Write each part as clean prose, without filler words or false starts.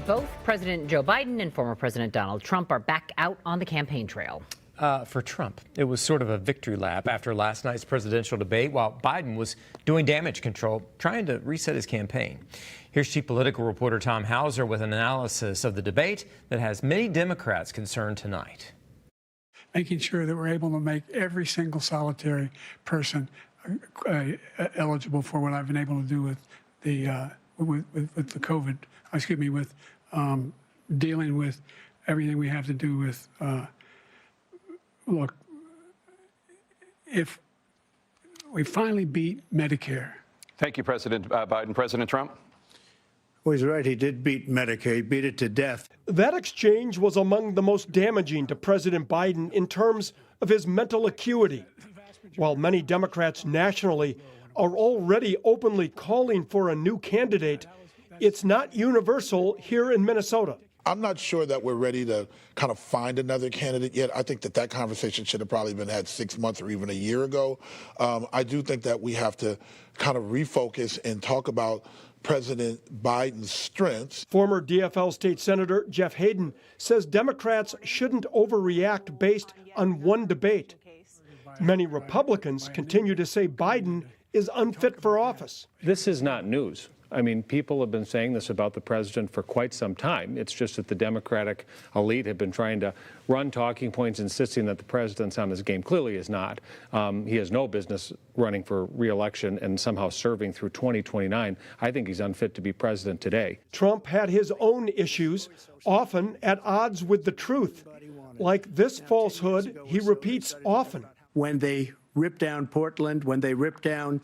Both President Joe Biden and former President Donald Trump are back out on the campaign trail. For Trump, it was sort of a victory lap after last night's presidential debate, while Biden was doing damage control, trying to reset his campaign. Here's Chief Political Reporter Tom Hauser with an analysis of the debate that has many Democrats concerned tonight. Making sure that we're able to make every single solitary person eligible for what I've been able to do with the COVID. With dealing with everything we have to do with. Look, if we finally beat Medicare. Thank you, President Biden. President Trump? Well, he's right. He did beat Medicare. He beat it to death. That exchange was among the most damaging to President Biden in terms of his mental acuity. While many Democrats nationally are already openly calling for a new candidate, it's not universal here in Minnesota. I'm not sure that we're ready to kind of find another candidate yet. I think that conversation should have probably been had 6 months or even a year ago. I do think that we have to kind of refocus and talk about President Biden's strengths. Former DFL State Senator Jeff Hayden says Democrats shouldn't overreact based on one debate. Many Republicans continue to say Biden is unfit for office. This is not news. I mean, people have been saying this about the president for quite some time. It's just that the Democratic elite have been trying to run talking points insisting that the president's on his game. Clearly is not. He has no business running for re-election and somehow serving through 2029. I think he's unfit to be president today. Trump had his own issues, often at odds with the truth. Like this falsehood he repeats often. When they ripped down Portland, when they ripped down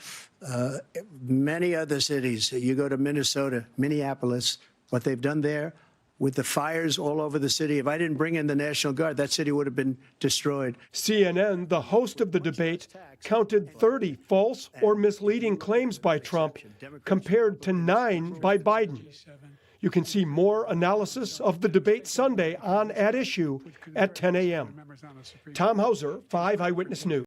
many other cities, you go to Minnesota, Minneapolis, what they've done there with the fires all over the city. If I didn't bring in the National Guard, that city would have been destroyed. CNN, the host of the debate, counted 30 false or misleading claims by Trump compared to 9 by Biden. You can see more analysis of the debate Sunday on At Issue at 10 a.m. Tom Hauser, 5 Eyewitness News.